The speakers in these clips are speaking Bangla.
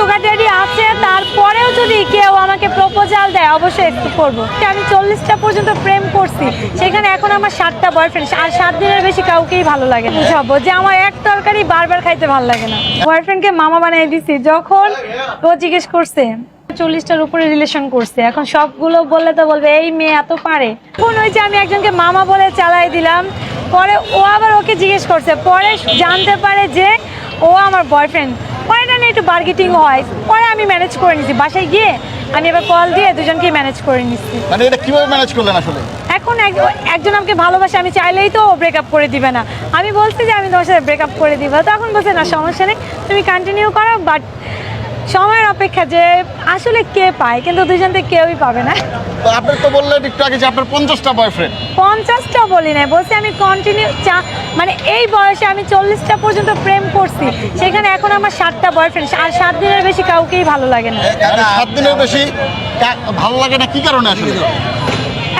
সুগার ড্যাডি আছে, তারপরেও যদি কেউ আমাকে প্রপোজাল দেয় অবশ্যই একটু করবো। আমি 40টা পর্যন্ত প্রেম করছি, সেখানে এখন আমার 7টা বয়ফ্রেন্ড, আর 7 দিনের বেশি কাউকেই ভালো লাগে না। বুঝাবো যে আমার এক তরকারি বারবার খাইতে ভালো লাগে না। বয়ফ্রেন্ডকে মামা বানাই দিছি, যখন ও জিজ্ঞেস করছে 40টার উপরে রিলেশন করছে, এখন সবগুলো বললে তো বলবে এই মেয়ে এত পারে। এখন ওই যে আমি একজনকে মামা বলে চালাই দিলাম, পরে ও আবার ওকে জিজ্ঞেস করছে, পরে জানতে পারে যে ও আমার বয়ফ্রেন্ড। পরে না একটু বার্গেটিং হয়, পরে আমি ম্যানেজ করে নিছি। বাসায় গিয়ে আমি এবার কল দিয়ে দুজনকেই ম্যানেজ করে নিচ্ছি। মানে এটা কিভাবে ম্যানেজ করলেন আসলে? এখন একজন আমাকে ভালোবাসে, আমি চাইলেই তো ব্রেকআপ করে দিবে না। আমি বলছি যে আমি তোমার সাথে ব্রেকআপ করে দিব, তখন বলছে না সমস্যা নেই, তুমি কন্টিনিউ করো, বাট সময়ের অপেক্ষা যে আসলে কে পায়, কিন্তু দুজন থেকে কেউই পাবে না। তো আপনি তো বললেন একটু আগে যে আপনার 50টা বয়ফ্রেন্ড। 50টা বলি নাই, বলছি আমি কন্টিনিউ মানে এই বয়সে আমি 40টা পর্যন্ত প্রেম করছি, সেখানে এখন আমার 7টা বয়ফ্রেন্ড, আর 7 দিনের বেশি কাউকেই ভালো লাগে না। মানে 7 দিনের বেশি ভালো লাগে না, কি কারণে আসলে?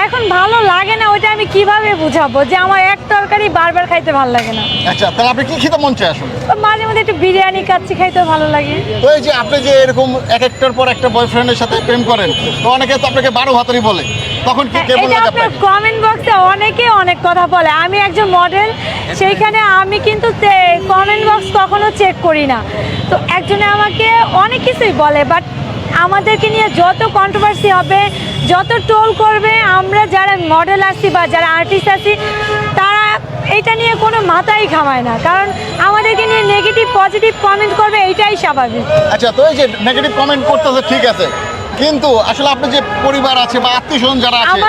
এখন ভালো লাগে না ওইটা আমি কিভাবে বুঝাবো যে আমার এক তরকারি বারবার খাইতে ভালো লাগে না। আচ্ছা, তাহলে আপনি কি খেতে মন চায় আসলে? মাঝে মধ্যে একটু বিরিয়ানি কাচ্চি খাইতে ভালো লাগে। তো এই যে আপনি যে এরকম এক একটার পর একটা বয়ফ্রেন্ডের সাথে প্রেম করেন, তো অনেকে তো আপনাকে 12 ভাতারি বলে, তখন কি কেমন এটা লাগে আপনার আপনাকে? কমেন্ট বক্সে অনেকে অনেক কথা বলে। আমি একজন মডেল, সেইখানে আমি কিন্তু কমেন্ট বক্স কখনো চেক করি না। তো একজনে আমাকে অনেক কিছুই বলে, বাট আমাদেরকে নিয়ে যত কন্ট্রোভার্সি হবে, যত ট্রোল করবে, আমরা যারা মডেল আছি বা যারা আর্টিস্ট আছি, তারা এটা নিয়ে কোনো মাথাই ঘামায় না, কারণ আমাদেরকে নিয়ে নেগেটিভ পজিটিভ কমেন্ট করবে, এইটাই স্বাভাবিক। আচ্ছা, তো এই যে নেগেটিভ কমেন্ট করতেছে ঠিক আছে, কিন্তু আসলে আপনার যে পরিবার আছে বা আত্মীয় স্বজন যারা আছে,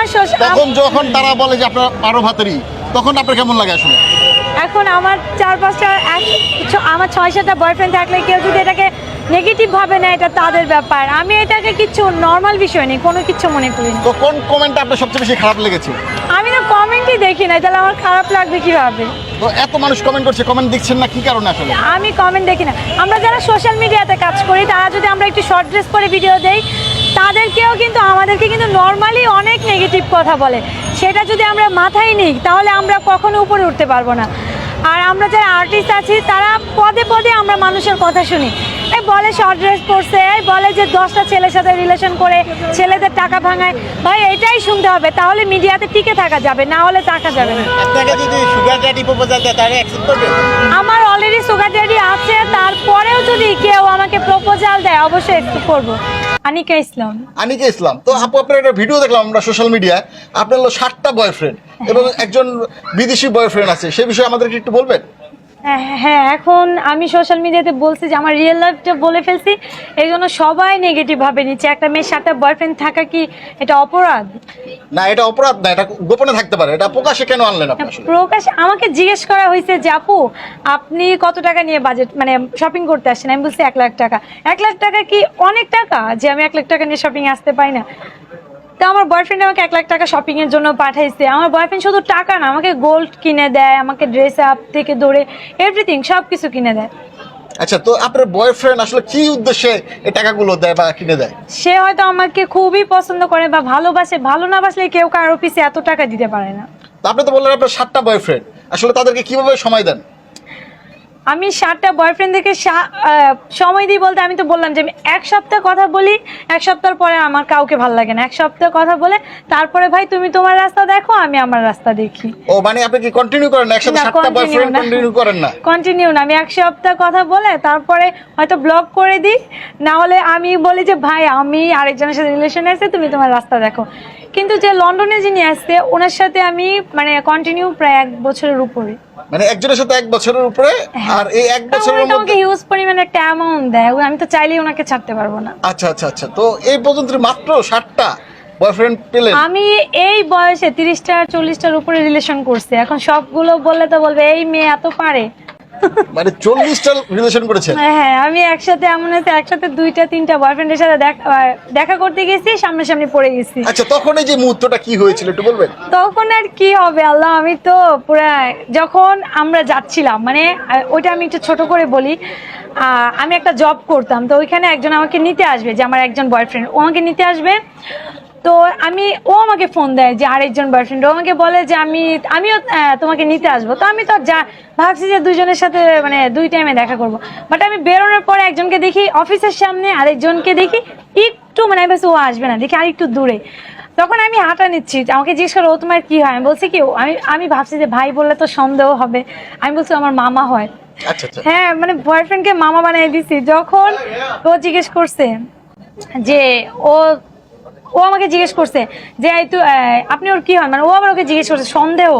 তখন যখন তারা বলে যে আপনার 12 ভাতারি, তখন আপনার কেমন লাগে আসলে? এখন আমার 4-5টা আমার 6-7টা বয়ফ্রেন্ড থাকলে কেউ যদি এটাকে নেগেটিভ ভাবে না, এটা তাদের ব্যাপার। আমি এটাকে কিছু নর্মাল বিষয় নেই, কোনো কিছু মনে করি না। তো কোন কমেন্টটা আপনার সবচেয়ে বেশি খারাপ লেগেছে? আমি তো কমেন্টই দেখি না, তাহলে আমার খারাপ লাগবে কিভাবে? তো এত মানুষ কমেন্ট করছে, কমেন্ট দেখছেন না, কি কারণে আসলে? আমি কমেন্ট দেখি না। আমরা যারা সোশ্যাল মিডিয়াতে কাজ করি, তারা যদি আমরা একটু শর্ট ড্রেস পরে ভিডিও দেই, তাদেরকেও কিন্তু আমাদেরকে কিন্তু নর্মালি অনেক নেগেটিভ কথা বলে। সেটা যদি আমরা মাথায় নিই, তাহলে আমরা কখনো উপরে উঠতে পারবো না। আর আমরা যারা আর্টিস্ট আছি, তারা পদে পদে আমরা মানুষের কথা শুনি। এই বলে শর্ট ড্রেস পরছে, এই বলে যে 10টা ছেলের সাথে রিলেশন করে ছেলেদের টাকা ভাঙায়। ভাই এটাই শুনতে হবে, তাহলে মিডিয়াতে টিকে থাকা যাবে, না হলে থাকা যাবে না। আপনাকে যদি সুগার ড্যাডি প্রপোজাল দেয় তাহলে অ্যাকসেপ্ট করবেন? আমার অলরেডি সুগার ড্যাডি আছে, তারপরেও যদি কেউ আমাকে প্রপোজাল দেয় অবশ্যই একটু করবো। আনিকা ইসলাম। আনিকা ইসলাম। তো আপু, আপনার একটা ভিডিও দেখলাম আমরা সোশ্যাল মিডিয়ায়, আপনার হলো 7টা বয়ফ্রেন্ড এবং একজন বিদেশি বয়ফ্রেন্ড আছে, সেই বিষয়ে আমাদেরকে একটু বলবেন? হ্যাঁ, এখন আমি সোশ্যাল মিডিয়াতে বলছি যে আমার রিয়েল লাইফটা বলে ফেলছি, এই জন্য সবাই নেগেটিভ ভাবে নিচ্ছে। একটা মেয়ের 7টা বয়ফ্রেন্ড থাকা কি এটা অপরাধ? না, এটা অপরাধ না, এটা গোপনে থাকতে পারে। এটা প্রকাশ্যে কেন আনলেন আপনি আসলে? প্রকাশ আমাকে জিজ্ঞেস করা হয়েছে যে আপু আপনি কত টাকা নিয়ে বাজেট মানে শপিং করতে আসছেন? আমি বলছি 1 লাখ টাকা। 1 লাখ টাকা কি অনেক টাকা যে আমি 1 লাখ টাকা নিয়ে শপিং আসতে পারি না? তো আমার বয়ফ্রেন্ড আমাকে 1 লাখ টাকা শপিং এর জন্য পাঠাইছে। আমার বয়ফ্রেন্ড শুধু টাকা না, আমাকে গোল্ড কিনে দেয়, আমাকে ড্রেস আপ থেকে ধরে এভরিথিং সবকিছু কিনে দেয়। আচ্ছা, তো আপনার বয়ফ্রেন্ড আসলে কি উদ্দেশ্যে এই টাকাগুলো দেয় বা কিনে দেয়? সে হয়তো আমাকে খুবই পছন্দ করে বা ভালোবাসে। ভালো না বাসলে কেউ কারো পিছে এত টাকা দিতে পারে না। তো আপনি তো বললেন আপনার 7টা বয়ফ্রেন্ড, আসলে তাদেরকে কিভাবে সময় দেন? আমি 7টা বয়ফ্রেন্ডদেরকে সময় দিই বলতে, আমি তো বললাম যে আমি 1 সপ্তাহ কথা বলি, 1 সপ্তাহ পরে আমার কাউকে ভালো লাগে না। 1 সপ্তাহ কথা বলে তারপরে ভাই তুমি তোমার রাস্তা দেখো, আমি আমার রাস্তা দেখি। ও মানে আপনি কি কন্টিনিউ করেন না, একসাথে 7টা বয়ফ্রেন্ড কন্টিনিউ করেন না? কন্টিনিউ না, আমি 1 সপ্তাহ কথা বলে তারপরে হয়তো ব্লক করে দিই, না হলে আমি বলি যে ভাই আমি আরেকজনের সাথে রিলেশনে আছে, তুমি তোমার রাস্তা দেখো। কিন্তু যে লন্ডনে যিনি আসছে, ওনার সাথে আমি মানে কন্টিনিউ প্রায় 1 বছরের উপরে। মানে একজনের সাথে 1 বছরের উপরে? আর এই 1 বছরের মধ্যে হিউজ পরিমাণে একটা অ্যামাউন্ট দেয়, আমি তো চাইলেই ওনাকে ছাড়তে পারবো না। আচ্ছা আচ্ছা আচ্ছা, তো এই পর্যন্ত মাত্র 7টা বয়ফ্রেন্ড পেলেন? আমি এই বয়সে 30টা 40টার উপরে রিলেশন করছি, এখন সবগুলো বললে তো বলবে এই মেয়ে এত পারে। মানে 40টা রিলেশন করেছেন? হ্যাঁ, আমি একসাথে এমন আছে একসাথে 2টা-3টা বয়ফ্রেন্ডের সাথে দেখা করতে গেছি, সামনাসামনি পড়ে গেছি। আচ্ছা, তখন এই যে মুহূর্তটা কি হয়েছিল একটু বলবেন? তখন আর কি হবে আল্লাহ, আমি তো পুরা যখন আমরা যাচ্ছিলাম মানে ওইটা আমি একটু ছোট করে বলি, আমি একটা জব করতাম, তো ওইখানে একজন আমাকে নিতে আসবে, যে আমার একজন বয়ফ্রেন্ড, ও আমাকে নিতে আসবে। তো ও আমাকে ফোন দেয় যে আরেকজন বয়ফ্রেন্ড, ও আমাকে বলে যে আমিও তোমাকে নিতে আসবো। তো আমি তো যা ভাবছি যে দুজনের সাথে মানে 2 টাইমে দেখা করব, বাট আমি বেরোনোর পরে একজনকে দেখি অফিসের সামনে, আরেকজনকে দেখি একটু মানে আমি ভাবছি ও আসবে না, দেখি আরেকটু দূরে। তখন আমি হাঁটা নিচ্ছি, আমাকে জিজ্ঞেস করো ও তোমার কি হয়, আমি বলছি কি আমি ভাবছি যে ভাই বললে তো সন্দেহ হবে, আমি বলছি আমার মামা হয়। আচ্ছা আচ্ছা। হ্যাঁ মানে বয়ফ্রেন্ডকে মামা বানিয়ে দিছি। যখন ও জিজ্ঞেস করছে যে ও আমাকে জিজ্ঞেস করছে যে আপনি ওর কি হন, মানে ও আবার ওকে জিজ্ঞেস করছে সন্দেহ।